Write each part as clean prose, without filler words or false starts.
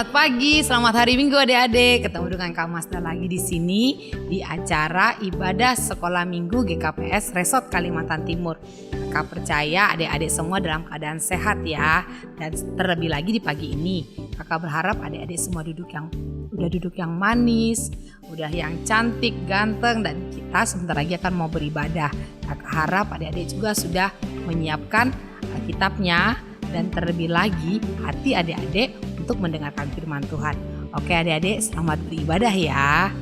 Selamat pagi, selamat hari Minggu adik-adik. Ketemu dengan Kak Masda lagi di sini di acara ibadah sekolah minggu GKPS Resort Kalimantan Timur. Kakak percaya adik-adik semua dalam keadaan sehat ya. Dan terlebih lagi di pagi ini, kakak berharap adik-adik semua duduk yang manis, udah yang cantik, ganteng, dan kita sebentar lagi akan mau beribadah. Kakak harap adik-adik juga sudah menyiapkan kitabnya dan terlebih lagi hati adik-adik untuk mendengarkan firman Tuhan. Oke adik-adik, selamat beribadah ya.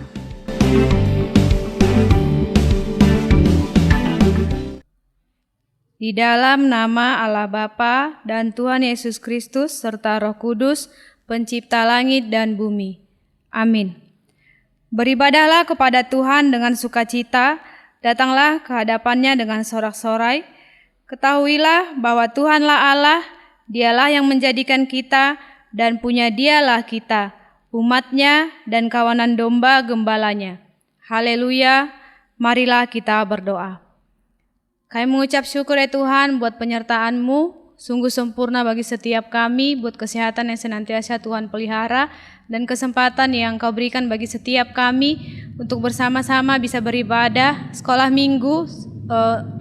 Di dalam nama Allah Bapa dan Tuhan Yesus Kristus serta Roh Kudus, pencipta langit dan bumi. Amin. Beribadahlah kepada Tuhan dengan sukacita, datanglah ke hadapannya dengan sorak-sorai. Ketahuilah bahwa Tuhanlah Allah, Dialah yang menjadikan kita dan punya Dialah kita, umatnya dan kawanan domba gembalanya. Haleluya, marilah kita berdoa. Kami mengucap syukur ya Tuhan buat penyertaan-Mu, sungguh sempurna bagi setiap kami, buat kesehatan yang senantiasa Tuhan pelihara, dan kesempatan yang Kau berikan bagi setiap kami untuk bersama-sama bisa beribadah sekolah minggu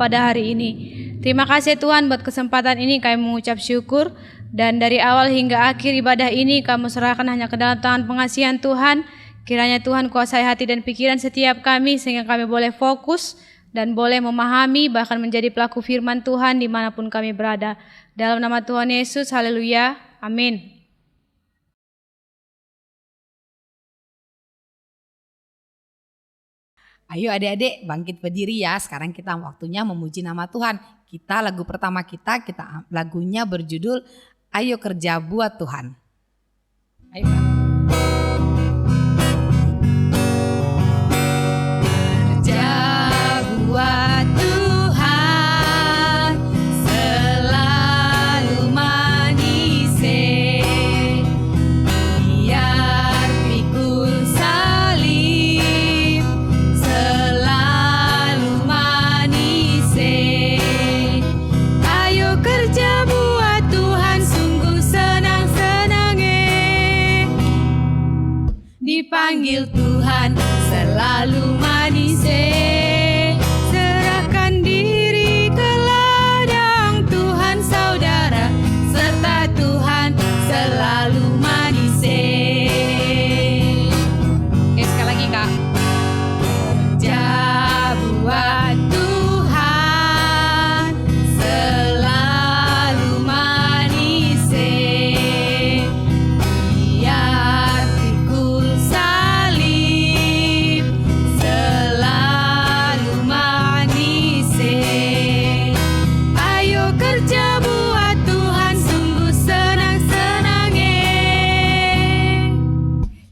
pada hari ini. Terima kasih Tuhan buat kesempatan ini, kami mengucap syukur. Dan dari awal hingga akhir ibadah ini kami serahkan hanya ke dalam tangan pengasihan Tuhan. Kiranya Tuhan kuasai hati dan pikiran setiap kami sehingga kami boleh fokus dan boleh memahami bahkan menjadi pelaku firman Tuhan dimanapun kami berada. Dalam nama Tuhan Yesus, haleluya, amin. Ayo adik-adik bangkit berdiri ya. Sekarang kita waktunya memuji nama Tuhan. Lagu pertama kita lagunya berjudul Ayo Kerja Buat Tuhan. Ayo Kak. Dipanggil Tuhan selalu manis, serahkan diri ke ladang Tuhan saudara, serta Tuhan selalu manis. Oke, sekali lagi Kak. Kerja buat Tuhan selalu manis, biar pikul salib selalu manis. Ayo kerja buat Tuhan sungguh senang-senang,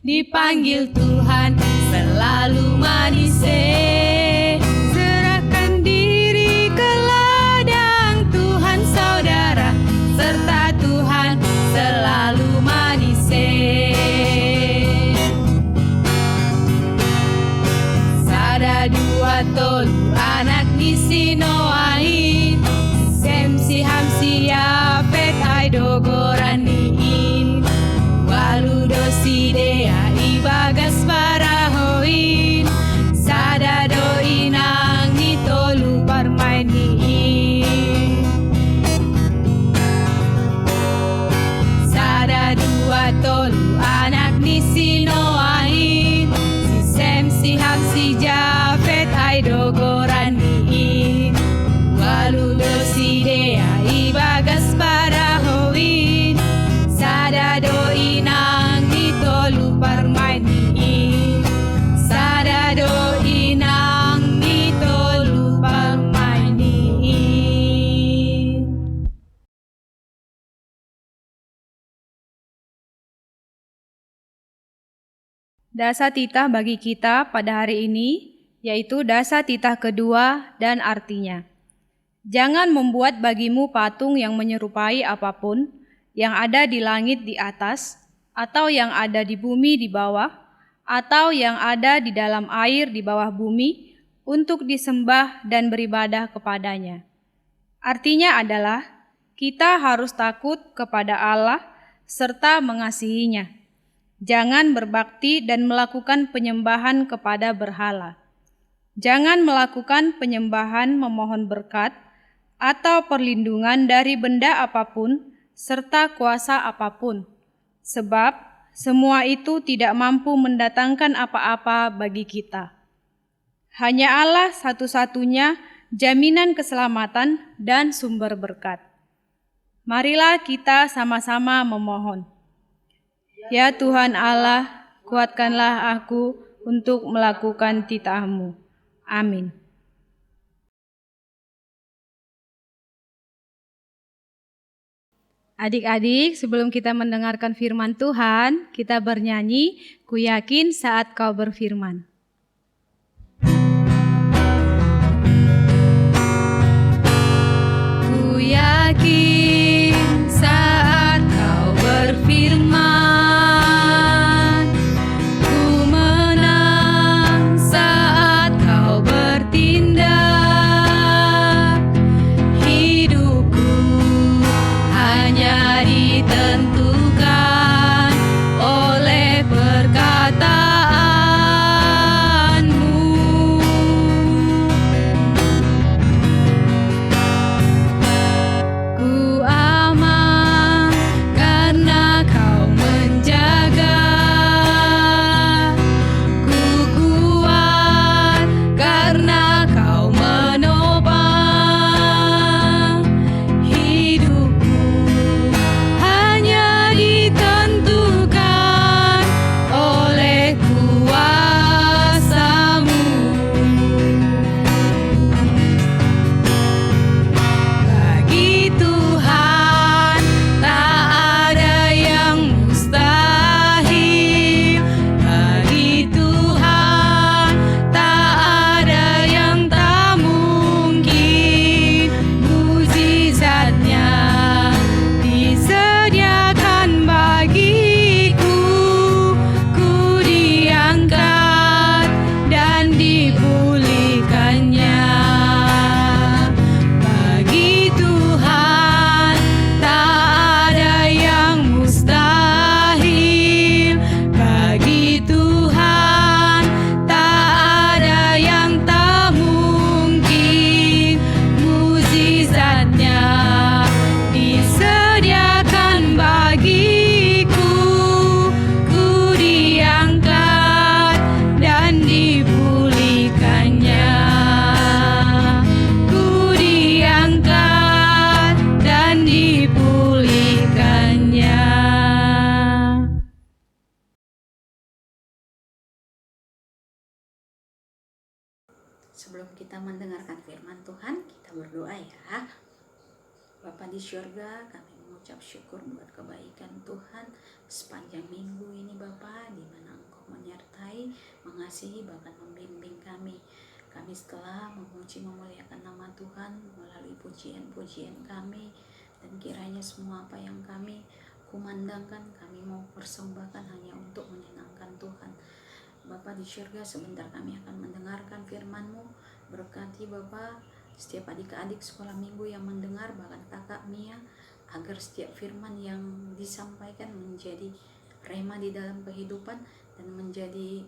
dipanggil Tuhan selalu manis. Serahkan diri ke ladang Tuhan saudara, serta Tuhan selalu manis. Sada dua tolu anak nisi noain, semsi hamsi yapet aido goraniin, walu dosi dea ibagas parahoin, sada doi nang nitolu parmainiin. Sada dua tolu anak nisi noain, si sem si ham si japet aido goraniin, walu dosi dea ibagas parahoin, sada doi nang nitolu parmainiin, sada doi nang nitolu parmainiin. Dasa titah bagi kita pada hari ini, yaitu dasa titah kedua dan artinya. Jangan membuat bagimu patung yang menyerupai apapun, yang ada di langit di atas, atau yang ada di bumi di bawah, atau yang ada di dalam air di bawah bumi, untuk disembah dan beribadah kepadanya. Artinya adalah, kita harus takut kepada Allah serta mengasihinya. Jangan berbakti dan melakukan penyembahan kepada berhala. Jangan melakukan penyembahan memohon berkat atau perlindungan dari benda apapun serta kuasa apapun, sebab semua itu tidak mampu mendatangkan apa-apa bagi kita. Hanya Allah satu-satunya jaminan keselamatan dan sumber berkat. Marilah kita sama-sama memohon. Ya Tuhan Allah, kuatkanlah aku untuk melakukan titah-Mu. Amin. Adik-adik, sebelum kita mendengarkan firman Tuhan, kita bernyanyi, "Ku yakin saat Kau berfirman." Ku yakin saat Kau berfirman, ku menang saat Kau bertindak. Hidupku hanya ditentukan oleh perkataan-Mu. Ku aman karena Kau menjaga. Ku kuat karena Kau menopang. Hidupku hanya ditentukan oleh kuasa-Mu. Bagi Tuhan tak ada yang mustahil. Bagi Tuhan tak ada yang tak mungkin. Mukjizatnya disediakan bagiku. Ku diangkat dan dipulihkannya. Bagi Tuhan tak ada yang mustahil. Bagi Tuhan tak ada yang tak mungkin. Mukjizatnya disediakan bagiku. Ku diangkat dan dipulihkannya. Ku diangkat dan dipulihkannya. Sebelum kita mendengarkan firman Tuhan, kita berdoa ya. Bapa di syurga, kami mengucap syukur buat kebaikan Tuhan sepanjang minggu ini Bapa, di mana Engkau menyertai, mengasihi, bahkan membimbing kami. Kami setelah memuji memuliakan nama Tuhan melalui pujian-pujian kami, dan kiranya semua apa yang kami kumandangkan, kami mau persembahkan hanya untuk menyenangkan Tuhan. Bapa di syurga, sebentar kami akan mendengarkan firman-Mu. Berkati Bapa setiap adik-adik sekolah minggu yang mendengar, bahkan kakak Mia, agar setiap firman yang disampaikan menjadi rema di dalam kehidupan dan menjadi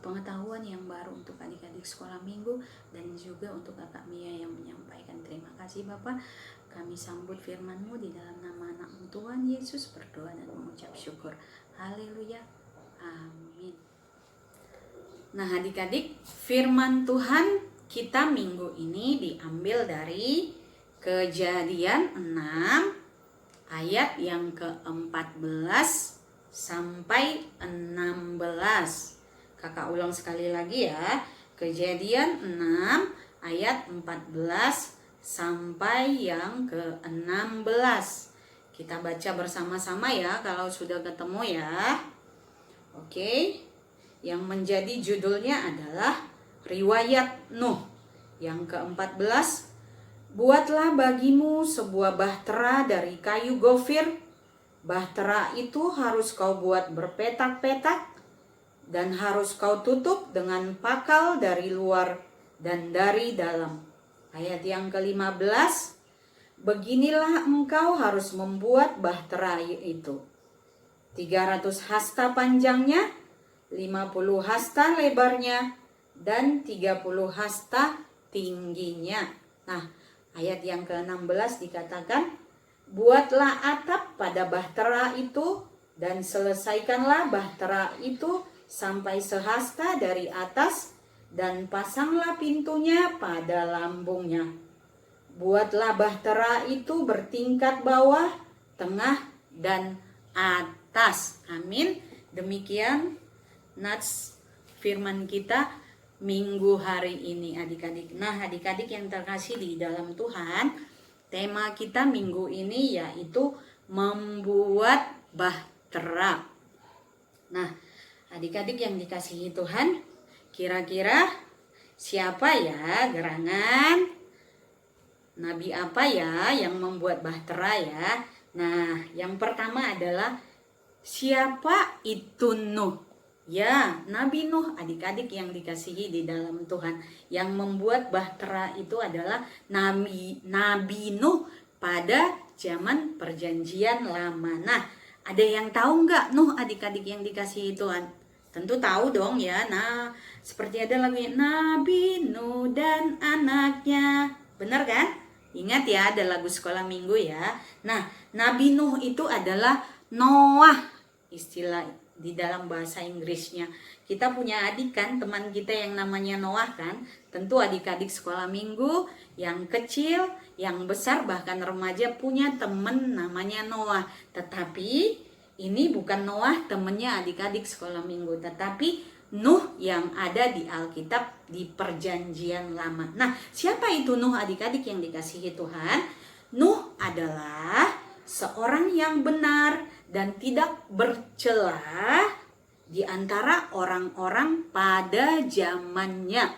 pengetahuan yang baru untuk adik-adik sekolah minggu dan juga untuk kakak Mia yang menyampaikan. Terima kasih Bapa. Kami sambut firman-Mu di dalam nama anak-Mu Tuhan Yesus, berdoa dan mengucap syukur. Haleluya. Amin. Nah adik-adik, firman Tuhan kita minggu ini diambil dari Kejadian 6 ayat yang ke-14 sampai 16. Kakak ulang sekali lagi ya. Kejadian 6 ayat 14 sampai yang ke-16. Kita baca bersama-sama ya kalau sudah ketemu ya. Oke. Yang menjadi judulnya adalah Riwayat Nuh. Yang ke-14, buatlah bagimu sebuah bahtera dari kayu gofir. Bahtera itu harus kau buat berpetak-petak dan harus kau tutup dengan pakal dari luar dan dari dalam. Ayat yang ke-15, beginilah engkau harus membuat bahtera itu. 300 hasta panjangnya, 50 hasta lebarnya, dan 30 hasta tingginya. Nah, ayat yang ke-16 dikatakan, buatlah atap pada bahtera itu dan selesaikanlah bahtera itu sampai sehasta dari atas dan pasanglah pintunya pada lambungnya. Buatlah bahtera itu bertingkat bawah, tengah, dan atas. Amin. Demikian nats firman kita minggu hari ini adik-adik. Nah, adik-adik yang terkasih di dalam Tuhan, tema kita minggu ini yaitu membuat bahtera. Nah, adik-adik yang dikasihi Tuhan, kira-kira siapa ya gerangan? Nabi apa ya yang membuat bahtera ya? Nah, yang pertama adalah siapa itu Nuh? Ya, Nabi Nuh, adik-adik yang dikasihi di dalam Tuhan. Yang membuat bahtera itu adalah Nabi Nuh pada zaman perjanjian lama. Nah, ada yang tahu nggak Nuh, adik-adik yang dikasihi Tuhan? Tentu tahu dong ya. Nah, seperti ada lagu Nabi Nuh dan anaknya. Benar kan? Ingat ya, ada lagu sekolah minggu ya. Nah, Nabi Nuh itu adalah Noah, istilah di dalam bahasa Inggrisnya. Kita punya adik kan, teman kita yang namanya Noah kan. Tentu adik-adik sekolah minggu yang kecil, yang besar, bahkan remaja punya teman namanya Noah. Tetapi ini bukan Noah temannya adik-adik sekolah minggu, tetapi Nuh yang ada di Alkitab di perjanjian lama. Nah, siapa itu Nuh, adik-adik yang dikasihi Tuhan? Nuh adalah seorang yang benar dan tidak bercela di antara orang-orang pada zamannya.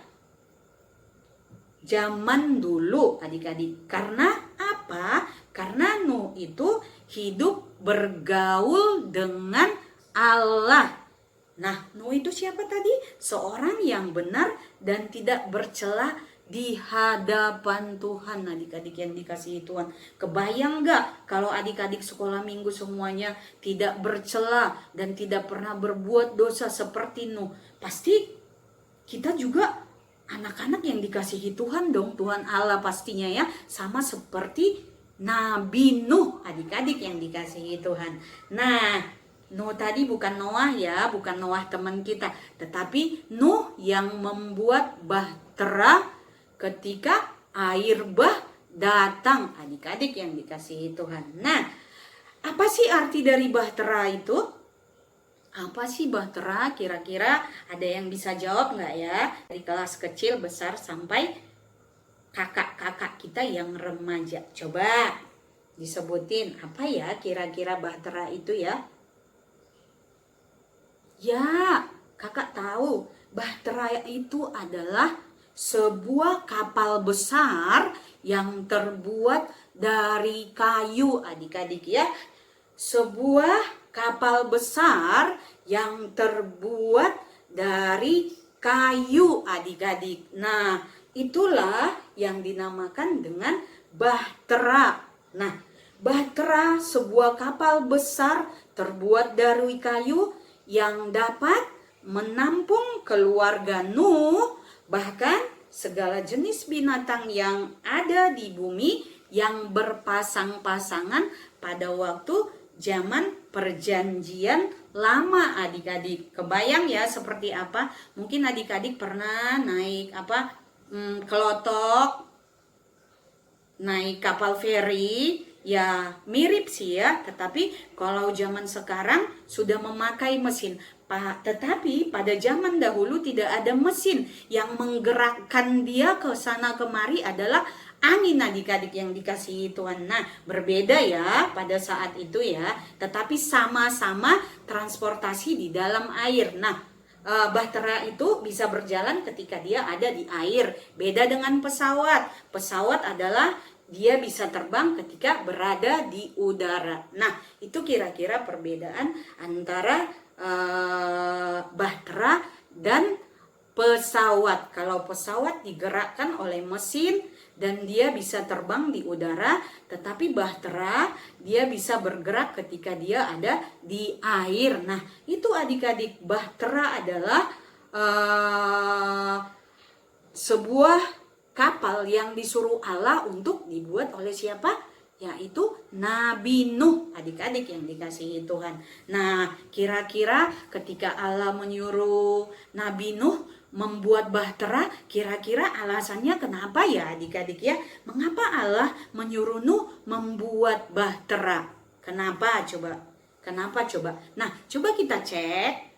Zaman dulu adik-adik. Karena apa? Karena Nuh itu hidup bergaul dengan Allah. Nah, Nuh itu siapa tadi? Seorang yang benar dan tidak bercela di hadapan Tuhan, adik-adik yang dikasihi Tuhan. Kebayang gak kalau adik-adik sekolah minggu semuanya tidak bercela dan tidak pernah berbuat dosa seperti Nuh? Pasti kita juga anak-anak yang dikasihi Tuhan dong, Tuhan Allah pastinya ya, sama seperti Nabi Nuh, adik-adik yang dikasihi Tuhan. Nah, Nuh tadi bukan Noah ya, bukan Noah teman kita, tetapi Nuh yang membuat bahtera ketika air bah datang, adik-adik yang dikasihi Tuhan. Nah, apa sih arti dari bahtera itu? Apa sih bahtera? Kira-kira ada yang bisa jawab nggak ya? Dari kelas kecil, besar, sampai kakak-kakak kita yang remaja. Coba disebutin apa ya kira-kira bahtera itu ya? Ya, kakak tahu. Bahtera itu adalah sebuah kapal besar yang terbuat dari kayu, adik-adik ya. Sebuah kapal besar yang terbuat dari kayu, adik-adik. Nah, itulah yang dinamakan dengan bahtera. Nah, bahtera sebuah kapal besar terbuat dari kayu yang dapat menampung keluarga Nuh, bahkan segala jenis binatang yang ada di bumi yang berpasang-pasangan pada waktu zaman perjanjian lama, adik-adik. Kebayang ya seperti apa? Mungkin adik-adik pernah naik kelotok, naik kapal feri. Ya mirip sih ya, tetapi kalau zaman sekarang sudah memakai mesin. Tetapi pada zaman dahulu tidak ada mesin, yang menggerakkan dia ke sana kemari adalah angin, adik-adik yang dikasihi Tuhan. Nah, berbeda ya pada saat itu ya, tetapi sama-sama transportasi di dalam air. Nah, bahtera itu bisa berjalan ketika dia ada di air. Beda dengan pesawat. Pesawat adalah dia bisa terbang ketika berada di udara. Nah, itu kira-kira perbedaan antara bahtera dan pesawat. Kalau pesawat digerakkan oleh mesin, dan dia bisa terbang di udara, tetapi bahtera dia bisa bergerak ketika dia ada di air. Nah, itu adik-adik, bahtera adalah sebuah kapal yang disuruh Allah untuk dibuat oleh siapa? Yaitu Nabi Nuh, adik-adik yang dikasihi Tuhan. Nah, kira-kira ketika Allah menyuruh Nabi Nuh membuat bahtera, kira-kira alasannya kenapa ya adik-adik ya? Mengapa Allah menyuruh Nuh membuat bahtera? Kenapa coba? Kenapa coba? Nah, coba kita cek.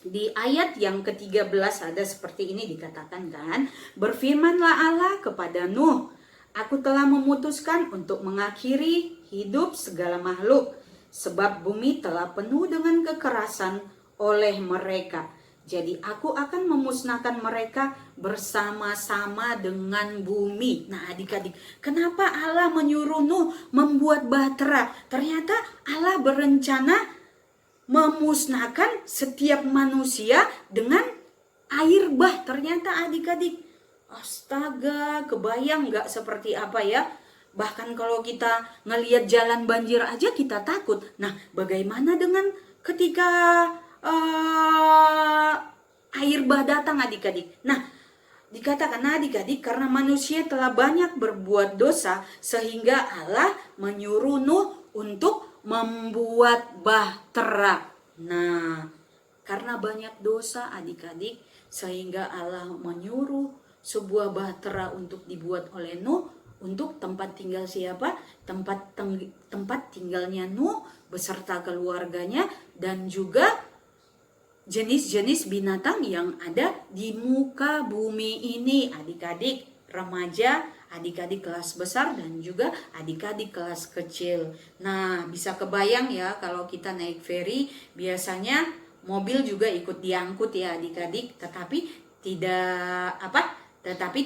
Di ayat yang ke-13 ada seperti ini dikatakan kan, berfirmanlah Allah kepada Nuh, aku telah memutuskan untuk mengakhiri hidup segala makhluk, sebab bumi telah penuh dengan kekerasan oleh mereka. Jadi aku akan memusnahkan mereka bersama-sama dengan bumi. Nah adik-adik, kenapa Allah menyuruh Nuh membuat bahtera? Ternyata Allah berencana memusnahkan setiap manusia dengan air bah. Ternyata adik-adik, astaga, kebayang nggak seperti apa ya? Bahkan kalau kita ngelihat jalan banjir aja kita takut. Nah, bagaimana dengan ketika air bah datang adik-adik? Nah, dikatakan adik-adik karena manusia telah banyak berbuat dosa sehingga Allah menyuruh Nuh untuk membuat bahtera. Nah, karena banyak dosa adik-adik sehingga Allah menyuruh sebuah bahtera untuk dibuat oleh Nuh untuk tempat tinggal siapa? Tempat tinggalnya Nuh beserta keluarganya dan juga jenis-jenis binatang yang ada di muka bumi ini, adik-adik remaja, adik-adik kelas besar dan juga adik-adik kelas kecil. Nah, bisa kebayang ya kalau kita naik ferry biasanya mobil juga ikut diangkut ya adik-adik, tetapi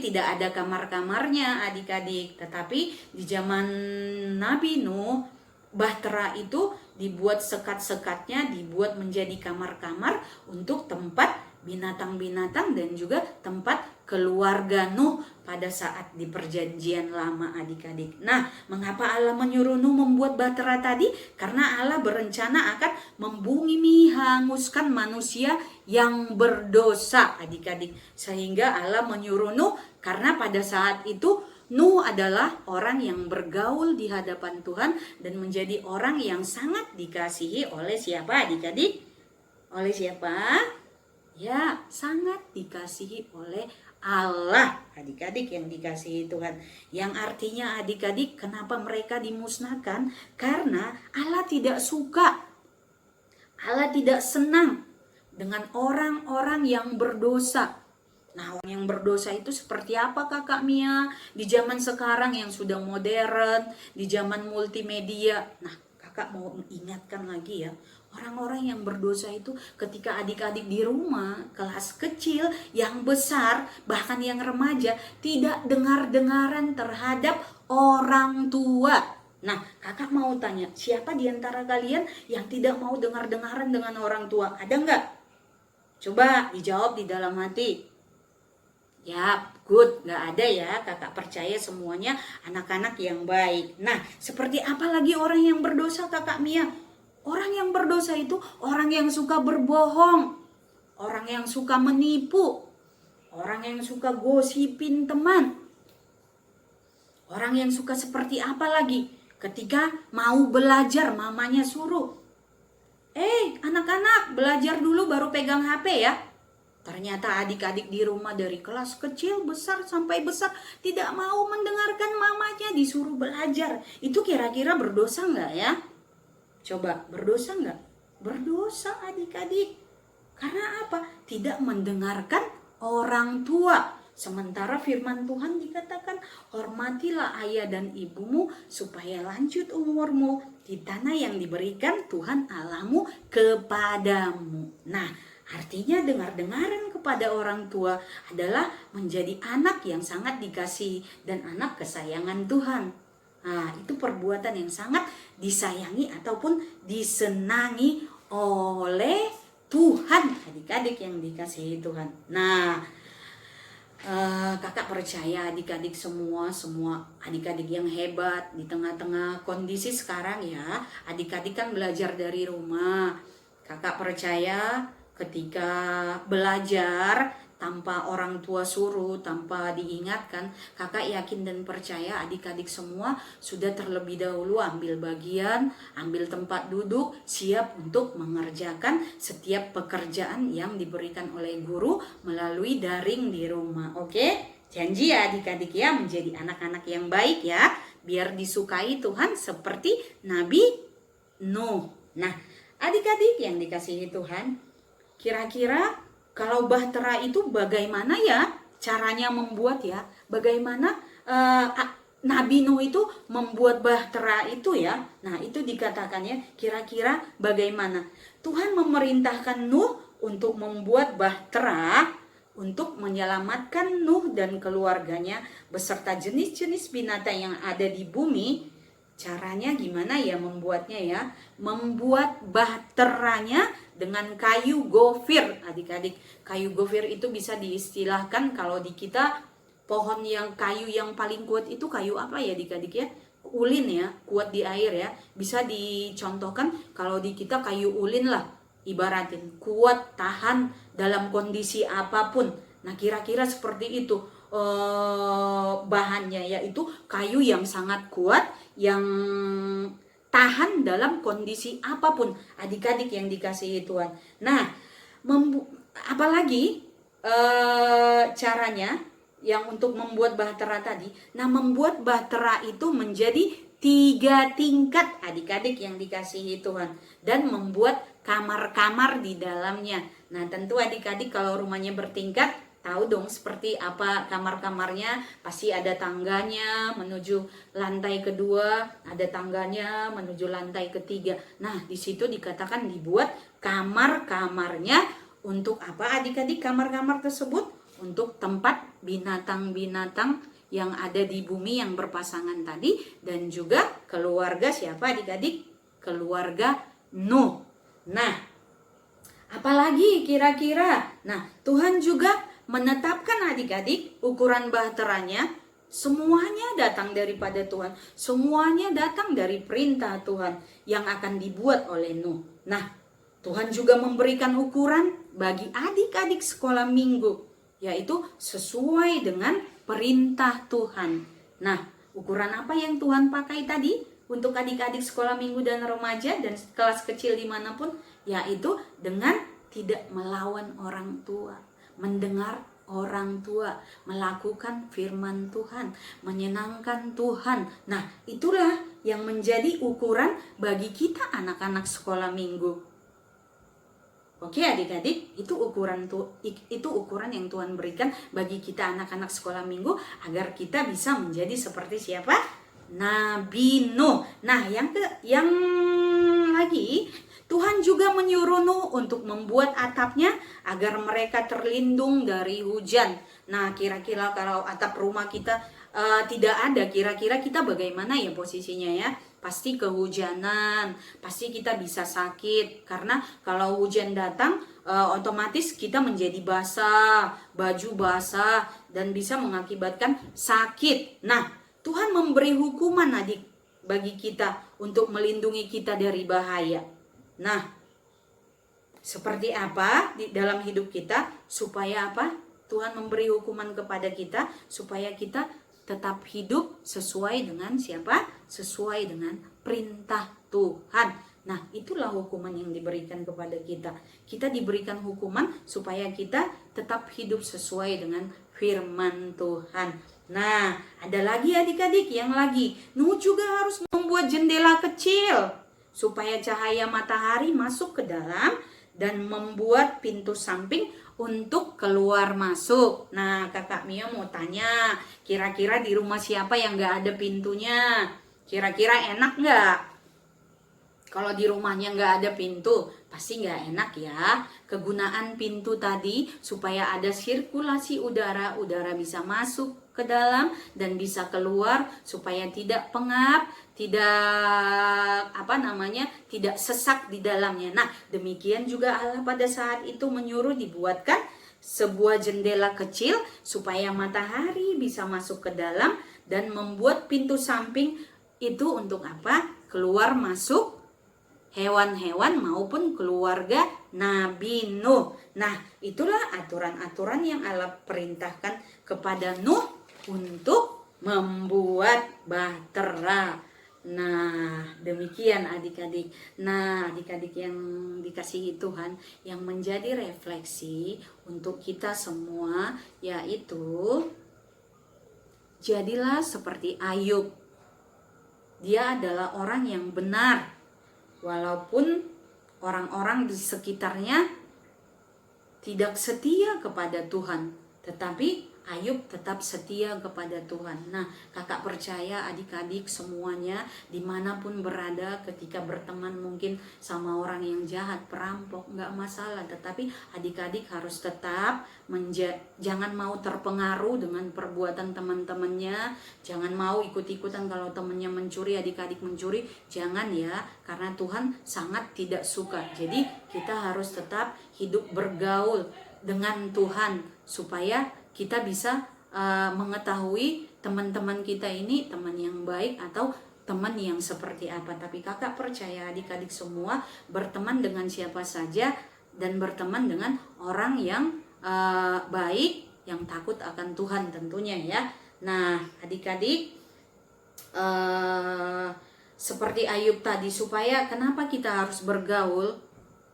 tidak ada kamar-kamarnya adik-adik. Tetapi di zaman Nabi Nuh, bahtera itu dibuat sekat-sekatnya, dibuat menjadi kamar-kamar untuk tempat binatang-binatang dan juga tempat keluarga Nuh pada saat di perjanjian lama adik-adik. Nah, mengapa Allah menyuruh Nuh membuat bahtera tadi? Karena Allah berencana akan membumi hanguskan manusia yang berdosa adik-adik. Sehingga Allah menyuruh Nuh karena pada saat itu Nuh adalah orang yang bergaul di hadapan Tuhan dan menjadi orang yang sangat dikasihi oleh siapa adik-adik? Oleh siapa? Ya, sangat dikasihi oleh Allah, adik-adik yang dikasihi Tuhan. Yang artinya adik-adik, kenapa mereka dimusnahkan? Karena Allah tidak suka, Allah tidak senang dengan orang-orang yang berdosa. Nah, orang yang berdosa itu seperti apa kakak Mia? Di zaman sekarang yang sudah modern, di zaman multimedia. Nah, kakak mau ingatkan lagi ya, orang-orang yang berdosa itu ketika adik-adik di rumah, kelas kecil, yang besar, bahkan yang remaja, tidak dengar-dengaran terhadap orang tua. Nah, kakak mau tanya, siapa di antara kalian yang tidak mau dengar-dengaran dengan orang tua? Ada nggak? Coba dijawab di dalam hati. Ya, good, nggak ada ya, kakak percaya semuanya anak-anak yang baik. Nah, seperti apa lagi orang yang berdosa kakak Mia? Orang yang berdosa itu orang yang suka berbohong, orang yang suka menipu, orang yang suka gosipin teman, orang yang suka seperti apa lagi? Ketika mau belajar mamanya suruh, anak-anak belajar dulu baru pegang HP ya. Ternyata adik-adik di rumah dari kelas kecil, besar sampai besar tidak mau mendengarkan mamanya disuruh belajar. Itu kira-kira berdosa nggak ya? Coba, berdosa nggak? Berdosa adik-adik. Karena apa? Tidak mendengarkan orang tua. Sementara firman Tuhan dikatakan, hormatilah ayah dan ibumu supaya lanjut umurmu di tanah yang diberikan Tuhan Allahmu kepadamu. Nah, artinya dengar-dengaran kepada orang tua adalah menjadi anak yang sangat dikasihi dan anak kesayangan Tuhan. Nah, itu perbuatan yang sangat disayangi ataupun disenangi oleh Tuhan, adik-adik yang dikasihi Tuhan. Nah, Kakak percaya adik-adik semua adik-adik yang hebat di tengah-tengah kondisi sekarang ya. Adik-adik kan belajar dari rumah. Kakak percaya ketika belajar tanpa orang tua suruh, tanpa diingatkan, kakak yakin dan percaya adik-adik semua sudah terlebih dahulu ambil bagian, ambil tempat duduk, siap untuk mengerjakan setiap pekerjaan yang diberikan oleh guru melalui daring di rumah. Oke? Janji ya adik-adik ya, menjadi anak-anak yang baik ya, biar disukai Tuhan seperti Nabi Nuh. Nah, adik-adik yang dikasihi Tuhan, kira-kira kalau bahtera itu bagaimana ya caranya membuat ya? Bagaimana Nabi Nuh itu membuat bahtera itu ya? Nah, itu dikatakannya kira-kira bagaimana? Tuhan memerintahkan Nuh untuk membuat bahtera untuk menyelamatkan Nuh dan keluarganya beserta jenis-jenis binatang yang ada di bumi. Caranya gimana ya membuatnya ya? Membuat bahteranya dengan kayu gofir, adik-adik. Kayu gofir itu bisa diistilahkan kalau di kita pohon yang kayu yang paling kuat itu kayu apa ya adik-adik ya? Ulin ya, kuat di air ya. Bisa dicontohkan kalau di kita kayu ulin lah, ibaratin kuat tahan dalam kondisi apapun. Nah, kira-kira seperti itu. Bahannya yaitu kayu yang sangat kuat, yang tahan dalam kondisi apapun, adik-adik yang dikasihi Tuhan. Nah, apalagi caranya yang untuk membuat bahtera tadi. Nah, membuat bahtera itu menjadi 3 tingkat, adik-adik yang dikasihi Tuhan, dan membuat kamar-kamar di dalamnya. Nah, tentu adik-adik kalau rumahnya bertingkat, tahu dong seperti apa kamar-kamarnya. Pasti ada tangganya menuju lantai kedua, ada tangganya menuju lantai ketiga. Nah, di situ dikatakan dibuat kamar-kamarnya untuk apa adik-adik? Kamar-kamar tersebut untuk tempat binatang-binatang yang ada di bumi yang berpasangan tadi, dan juga keluarga siapa adik-adik? Keluarga Nuh. Nah, apalagi kira-kira? Nah, Tuhan juga menetapkan adik-adik ukuran bahteranya, semuanya datang daripada Tuhan, semuanya datang dari perintah Tuhan yang akan dibuat oleh Nuh. Nah, Tuhan juga memberikan ukuran bagi adik-adik sekolah minggu, yaitu sesuai dengan perintah Tuhan. Nah, ukuran apa yang Tuhan pakai tadi untuk adik-adik sekolah minggu dan remaja dan kelas kecil dimanapun? Yaitu dengan tidak melawan orang tua, mendengar orang tua, melakukan firman Tuhan, menyenangkan Tuhan. Nah, itulah yang menjadi ukuran bagi kita anak-anak sekolah minggu. Oke adik-adik, itu ukuran yang Tuhan berikan bagi kita anak-anak sekolah minggu agar kita bisa menjadi seperti siapa? Nabi Nuh. Nah, yang lagi Tuhan juga menyuruh Nuh untuk membuat atapnya agar mereka terlindung dari hujan. Nah, kira-kira kalau atap rumah kita tidak ada, kira-kira kita bagaimana ya posisinya ya? Pasti kehujanan, pasti kita bisa sakit. Karena kalau hujan datang, otomatis kita menjadi basah, baju basah, dan bisa mengakibatkan sakit. Nah, Tuhan memberi hukuman adik bagi kita untuk melindungi kita dari bahaya. Nah, seperti apa di dalam hidup kita supaya apa? Tuhan memberi hukuman kepada kita supaya kita tetap hidup sesuai dengan siapa? Sesuai dengan perintah Tuhan. Nah, itulah hukuman yang diberikan kepada kita. Kita diberikan hukuman supaya kita tetap hidup sesuai dengan firman Tuhan. Nah, ada lagi adik-adik yang lagi. Nuh juga harus membuat jendela kecil supaya cahaya matahari masuk ke dalam dan membuat pintu samping untuk keluar masuk. Nah, kakak Mia mau tanya, kira-kira di rumah siapa yang gak ada pintunya? Kira-kira enak gak? Kalau di rumahnya gak ada pintu, pasti gak enak ya. Kegunaan pintu tadi supaya ada sirkulasi udara, udara bisa masuk ke dalam dan bisa keluar supaya tidak pengap, tidak sesak di dalamnya. Nah, demikian juga Allah pada saat itu menyuruh dibuatkan sebuah jendela kecil supaya matahari bisa masuk ke dalam, dan membuat pintu samping itu untuk apa? Keluar masuk hewan-hewan maupun keluarga Nabi Nuh. Nah, itulah aturan-aturan yang Allah perintahkan kepada Nuh untuk membuat bahtera. Nah, demikian adik-adik. Nah, adik-adik yang dikasihi Tuhan, yang menjadi refleksi untuk kita semua yaitu jadilah seperti Ayub. Dia adalah orang yang benar, walaupun orang-orang di sekitarnya tidak setia kepada Tuhan, tetapi Ayub tetap setia kepada Tuhan. Nah, kakak percaya adik-adik semuanya dimanapun berada, ketika berteman mungkin sama orang yang jahat, perampok, nggak masalah. Tetapi adik-adik harus tetap jangan mau terpengaruh dengan perbuatan teman-temannya. Jangan mau ikut-ikutan kalau temannya mencuri, adik-adik mencuri. Jangan ya, karena Tuhan sangat tidak suka. Jadi kita harus tetap hidup bergaul dengan Tuhan supaya kita bisa mengetahui teman-teman kita ini teman yang baik atau teman yang seperti apa. Tapi kakak percaya adik-adik semua berteman dengan siapa saja dan berteman dengan orang yang baik, yang takut akan Tuhan tentunya ya. Nah, adik-adik seperti Ayub tadi, supaya kenapa kita harus bergaul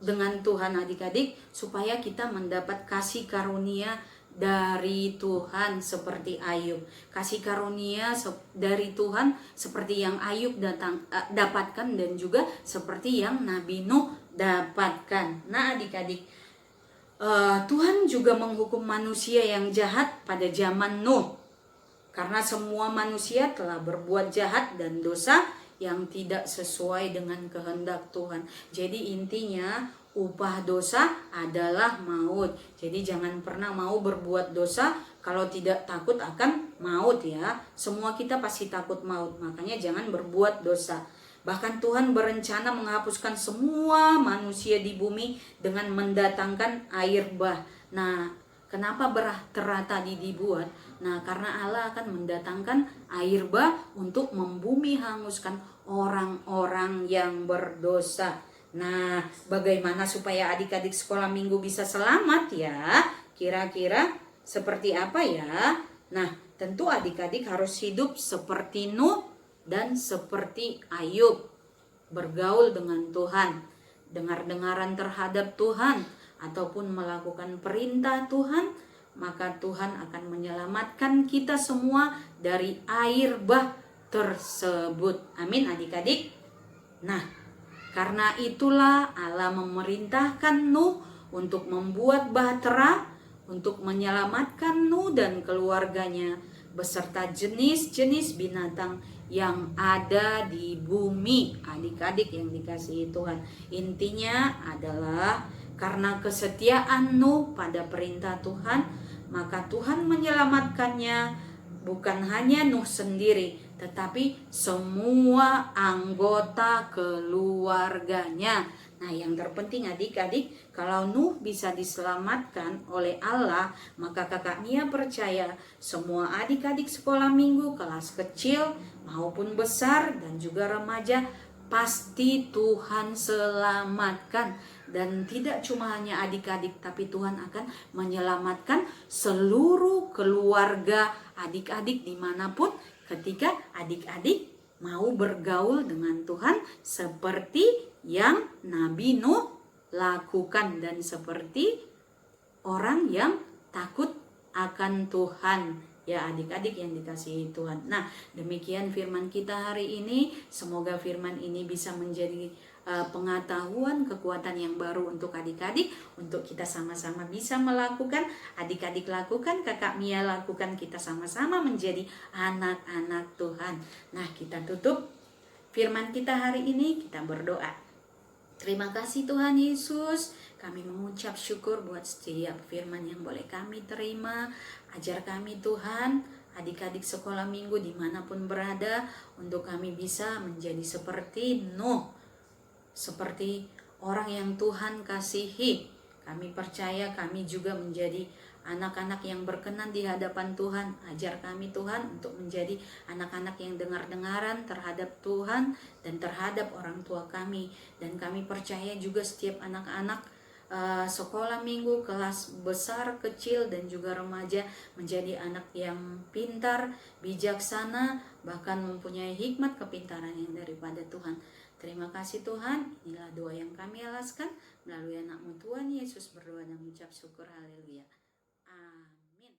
dengan Tuhan adik-adik? Supaya kita mendapat kasih karunia dari Tuhan seperti Ayub. Kasih karunia dari Tuhan seperti yang Ayub dapatkan, dan juga seperti yang Nabi Nuh dapatkan. Nah adik-adik, Tuhan juga menghukum manusia yang jahat pada zaman Nuh, karena semua manusia telah berbuat jahat dan dosa yang tidak sesuai dengan kehendak Tuhan. Jadi intinya upah dosa adalah maut. Jadi jangan pernah mau berbuat dosa kalau tidak takut akan maut ya. Semua kita pasti takut maut, makanya jangan berbuat dosa. Bahkan Tuhan berencana menghapuskan semua manusia di bumi dengan mendatangkan air bah. Nah, kenapa bahtera tadi dibuat? Nah, karena Allah akan mendatangkan air bah untuk membumi hanguskan orang-orang yang berdosa. Nah, bagaimana supaya adik-adik sekolah minggu bisa selamat ya? Kira-kira seperti apa ya? Nah, tentu adik-adik harus hidup seperti Nuh dan seperti Ayub. Bergaul dengan Tuhan, dengar-dengaran terhadap Tuhan, ataupun melakukan perintah Tuhan, maka Tuhan akan menyelamatkan kita semua dari air bah tersebut. Amin adik-adik. Nah, karena itulah Allah memerintahkan Nuh untuk membuat bahtera untuk menyelamatkan Nuh dan keluarganya beserta jenis-jenis binatang yang ada di bumi. Adik-adik yang dikasihi Tuhan, intinya adalah karena kesetiaan Nuh pada perintah Tuhan, maka Tuhan menyelamatkannya, bukan hanya Nuh sendiri, tetapi semua anggota keluarganya. Nah, yang terpenting adik-adik, kalau Nuh bisa diselamatkan oleh Allah, maka kakak Nia percaya semua adik-adik sekolah minggu kelas kecil maupun besar dan juga remaja pasti Tuhan selamatkan. Dan tidak cuma hanya adik-adik, tapi Tuhan akan menyelamatkan seluruh keluarga adik-adik dimanapun, ketika adik-adik mau bergaul dengan Tuhan seperti yang Nabi Nuh lakukan dan seperti orang yang takut akan Tuhan. Ya adik-adik yang dikasihi Tuhan. Nah, demikian firman kita hari ini. Semoga firman ini bisa menjadi pengetahuan, kekuatan yang baru untuk adik-adik, untuk kita sama-sama bisa melakukan. Adik-adik lakukan, kakak Mia lakukan, kita sama-sama menjadi anak-anak Tuhan. Nah, kita tutup firman kita hari ini, kita berdoa. Terima kasih Tuhan Yesus, kami mengucap syukur buat setiap firman yang boleh kami terima. Ajar kami Tuhan, adik-adik sekolah minggu dimanapun berada, untuk kami bisa menjadi seperti Nuh, seperti orang yang Tuhan kasihi. Kami percaya kami juga menjadi anak-anak yang berkenan di hadapan Tuhan. Ajar kami Tuhan untuk menjadi anak-anak yang dengar-dengaran terhadap Tuhan dan terhadap orang tua kami. Dan kami percaya juga setiap anak-anak sekolah minggu, kelas besar, kecil, dan juga remaja menjadi anak yang pintar, bijaksana, bahkan mempunyai hikmat kepintaran yang daripada Tuhan. Terima kasih Tuhan, inilah doa yang kami alaskan melalui anak-Mu Tuhan Yesus, berdoa dan mengucap syukur. Haleluya. Amin.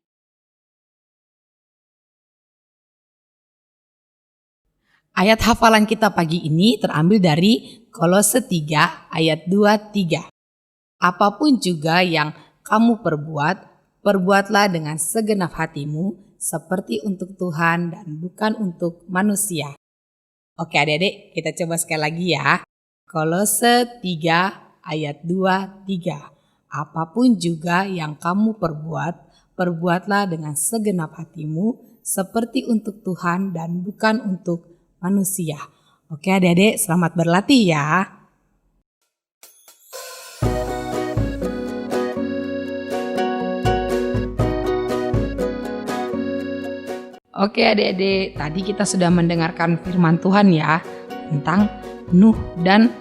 Ayat hafalan kita pagi ini terambil dari Kolose 3 ayat 2-3. Apapun juga yang kamu perbuat, perbuatlah dengan segenap hatimu seperti untuk Tuhan dan bukan untuk manusia. Oke adik-adik, kita coba sekali lagi ya. Kolose 3 ayat 2-3. Apapun juga yang kamu perbuat, perbuatlah dengan segenap hatimu seperti untuk Tuhan dan bukan untuk manusia. Oke adik-adik, selamat berlatih ya. Oke adik-adik, tadi kita sudah mendengarkan firman Tuhan ya tentang Nuh dan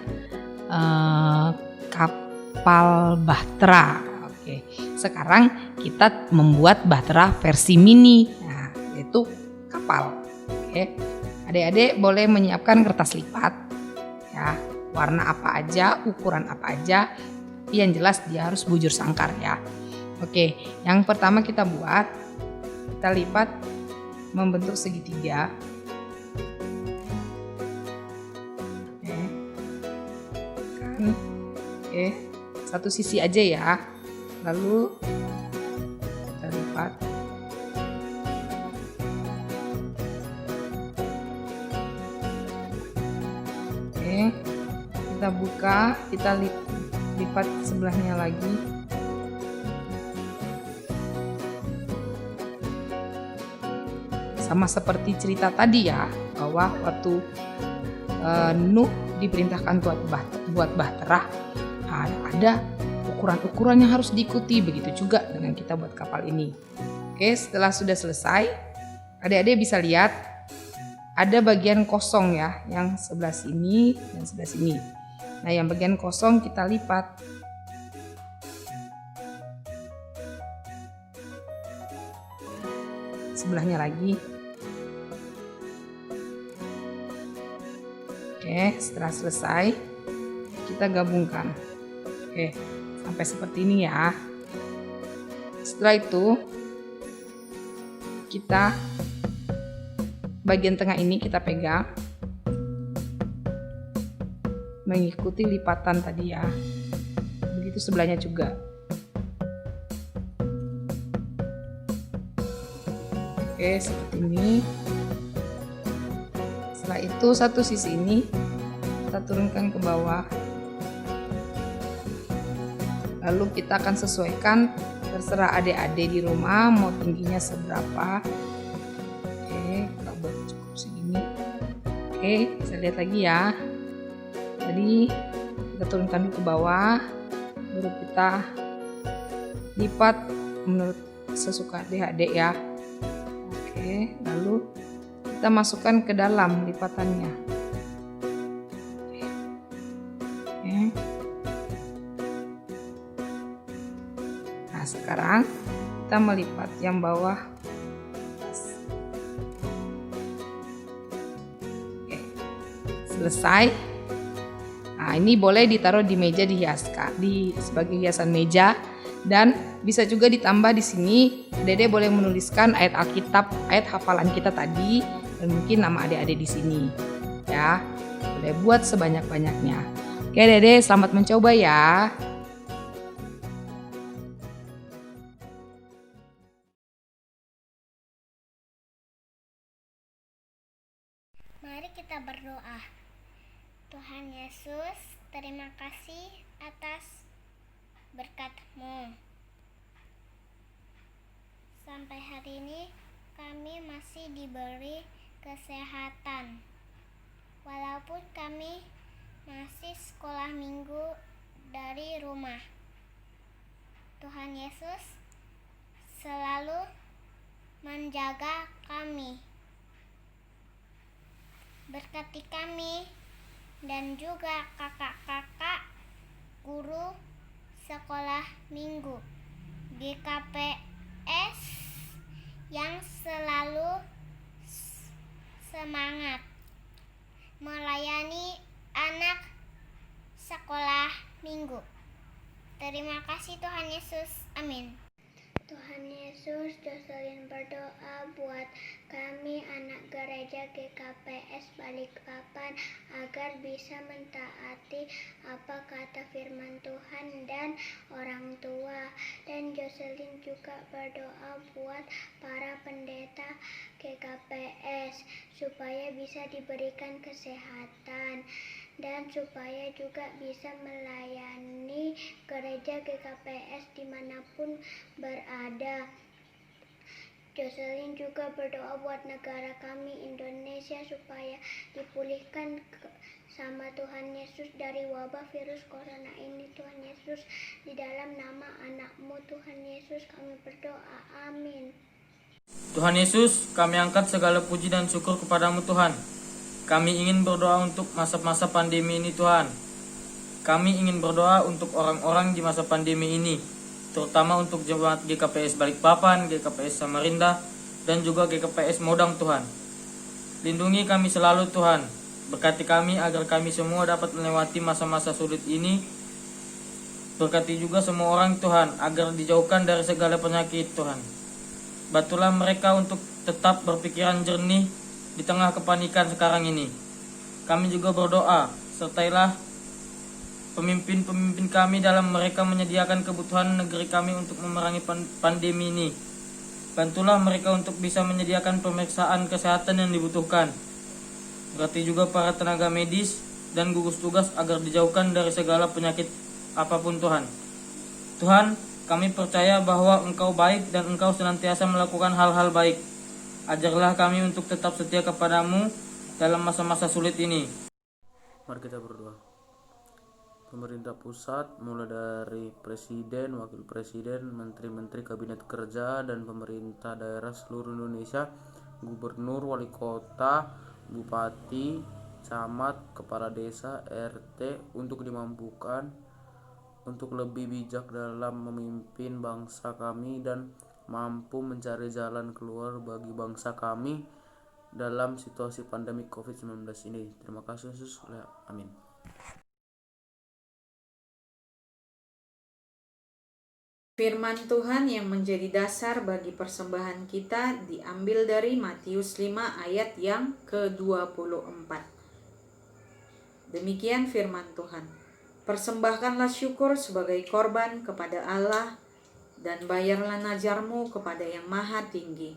kapal bahtera. Oke, sekarang kita membuat bahtera versi mini, nah, yaitu kapal. Oke, adik-adik boleh menyiapkan kertas lipat ya, warna apa aja, ukuran apa aja, yang jelas dia harus bujur sangkar ya. Oke, yang pertama kita lipat membentuk segitiga. Oke, satu sisi aja ya. Lalu kita lipat. Oke, kita buka, kita lipat sebelahnya lagi. Sama seperti cerita tadi ya, bahwa waktu Nuh diperintahkan buat bahtera, ada ukuran-ukuran yang harus diikuti. Begitu juga dengan kita buat kapal ini. Oke, setelah sudah selesai, adik-adik bisa lihat ada bagian kosong ya, yang sebelah sini dan sebelah sini. Nah, yang bagian kosong kita lipat. Sebelahnya lagi. Oke, setelah selesai kita gabungkan. Oke, sampai seperti ini ya. Setelah itu kita bagian tengah ini kita pegang mengikuti lipatan tadi ya. Begitu sebelahnya juga. Oke, seperti ini. Setelah itu satu sisi ini kita turunkan ke bawah. Lalu kita akan sesuaikan, terserah adik-adik di rumah mau tingginya seberapa. Oke, kita buat cukup segini. Oke, bisa lihat lagi ya. Tadi kita turunkan dulu ke bawah, baru kita lipat menurut sesuka adik-adik ya. Oke, lalu kita masukkan ke dalam lipatannya. Oke. Nah, sekarang kita melipat yang bawah. Oke. Selesai. Nah, ini boleh ditaruh di meja, dihiaskan sebagai hiasan meja, dan bisa juga ditambah di sini. Dede boleh menuliskan ayat Alkitab, ayat hafalan kita tadi, dan mungkin nama adik-adik di sini. Ya, boleh buat sebanyak-banyaknya. Oke, Dede, selamat mencoba ya. Mari kita berdoa. Tuhan Yesus, terima kasih atas berkat-Mu. Sampai hari ini kami masih diberi kesehatan. Walaupun kami masih sekolah minggu dari rumah. Tuhan Yesus selalu menjaga kami. Berkati kami dan juga kakak-kakak guru sekolah minggu GKPS yang selalu semangat melayani anak sekolah minggu. Terima kasih Tuhan Yesus. Amin. Tuhan Yesus, Jocelyn berdoa buat kami anak gereja GKPS Balikpapan agar bisa mentaati apa kata firman Tuhan dan orang tua. Dan Jocelyn juga berdoa buat para pendeta GKPS supaya bisa diberikan kesehatan dan supaya juga bisa melayani gereja GKPS dimanapun berada. Jocelyn juga berdoa buat negara kami Indonesia supaya dipulihkan sama Tuhan Yesus dari wabah virus corona ini. Tuhan Yesus, di dalam nama anak-Mu Tuhan Yesus kami berdoa. Amin. Tuhan Yesus, kami angkat segala puji dan syukur kepadamu Tuhan. Kami ingin berdoa untuk masa-masa pandemi ini Tuhan. Kami ingin berdoa untuk orang-orang di masa pandemi ini, terutama untuk jemaat GKPS Balikpapan, GKPS Samarinda, dan juga GKPS Modang Tuhan. Lindungi kami selalu Tuhan. Berkati kami agar kami semua dapat melewati masa-masa sulit ini. Berkati juga semua orang Tuhan agar dijauhkan dari segala penyakit Tuhan. Bantulah mereka untuk tetap berpikiran jernih di tengah kepanikan sekarang ini. Kami juga berdoa, sertailah pemimpin-pemimpin kami dalam mereka menyediakan kebutuhan negeri kami untuk memerangi pandemi ini. Bantulah mereka untuk bisa menyediakan pemeriksaan kesehatan yang dibutuhkan. Berarti juga para tenaga medis dan gugus tugas agar dijauhkan dari segala penyakit apapun Tuhan. Tuhan, kami percaya bahwa Engkau baik dan Engkau senantiasa melakukan hal-hal baik. Ajarlah kami untuk tetap setia kepadamu dalam masa-masa sulit ini. Mari kita berdoa. Pemerintah pusat mulai dari presiden, wakil presiden, menteri-menteri kabinet kerja, dan pemerintah daerah seluruh Indonesia, gubernur, wali kota, bupati, camat, kepala desa, RT untuk dimampukan untuk lebih bijak dalam memimpin bangsa kami dan mampu mencari jalan keluar bagi bangsa kami dalam situasi pandemi COVID-19 ini. Terima kasih Yesus. Amin. Firman Tuhan yang menjadi dasar bagi persembahan kita diambil dari Matius 5 ayat yang ke-24. Demikian firman Tuhan. Persembahkanlah syukur sebagai korban kepada Allah dan bayarlah najarmu kepada yang maha tinggi.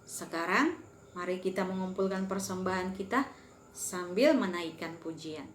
Sekarang, mari kita mengumpulkan persembahan kita sambil menaikkan pujian.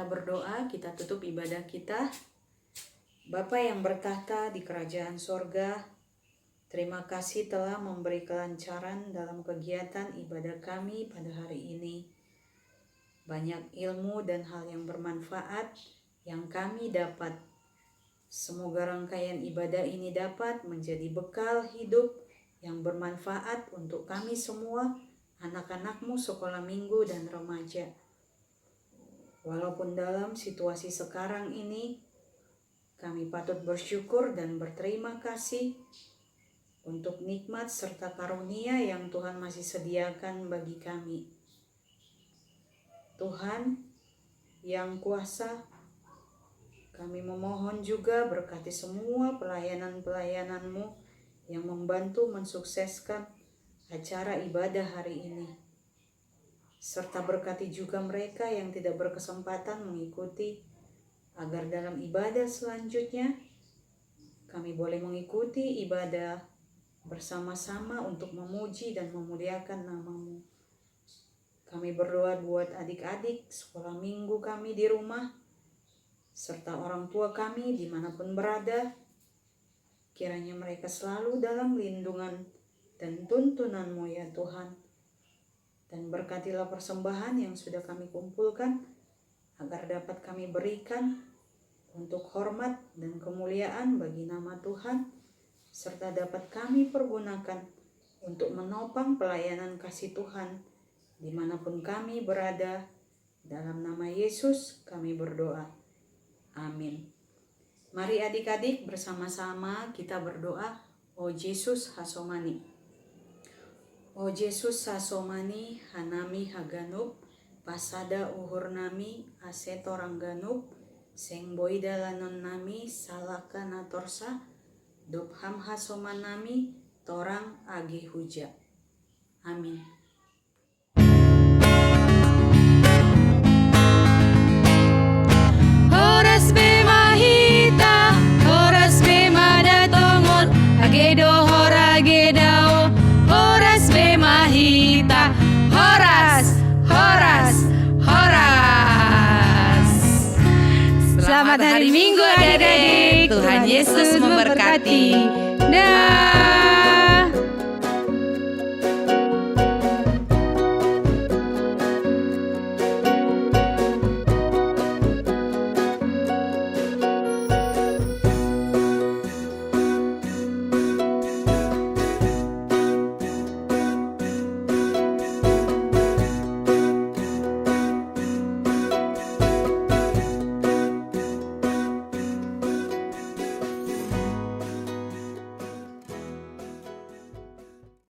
Berdoa, kita tutup ibadah kita. Bapa yang bertahta di kerajaan sorga, terima kasih telah memberi kelancaran dalam kegiatan ibadah kami pada hari ini. Banyak ilmu dan hal yang bermanfaat yang kami dapat. Semoga rangkaian ibadah ini dapat menjadi bekal hidup yang bermanfaat untuk kami semua, anak-anak-Mu sekolah minggu dan remaja. Walaupun dalam situasi sekarang ini Kami patut bersyukur dan berterima kasih untuk nikmat serta karunia yang Tuhan masih sediakan bagi kami. Tuhan yang kuasa, kami memohon juga berkati semua pelayanan-pelayanan-Mu yang membantu mensukseskan acara ibadah hari ini. Serta berkati juga mereka yang tidak berkesempatan mengikuti, agar dalam ibadah selanjutnya kami boleh mengikuti ibadah bersama-sama untuk memuji dan memuliakan nama-Mu. Kami berdoa buat adik-adik sekolah minggu kami di rumah, serta orang tua kami dimanapun berada. Kiranya mereka selalu dalam lindungan dan tuntunan-Mu ya Tuhan. Dan berkatilah persembahan yang sudah kami kumpulkan, agar dapat kami berikan untuk hormat dan kemuliaan bagi nama Tuhan, serta dapat kami pergunakan untuk menopang pelayanan kasih Tuhan dimanapun kami berada. Dalam nama Yesus kami berdoa. Amin. Mari adik-adik bersama-sama kita berdoa. O Yesus hasomani. O Yesus hasomani hanami haganup pasada uhur nami asetorang ganup seng boida lanon nami salaka natorsa dopham hasoman nami torang age huja. Amin. Horas bemahita, horas bemadatongor, agedo horagedao, horas bemahita, horas. Selamat hari Minggu adik-adik. Tuhan Yesus memberkati. Dah.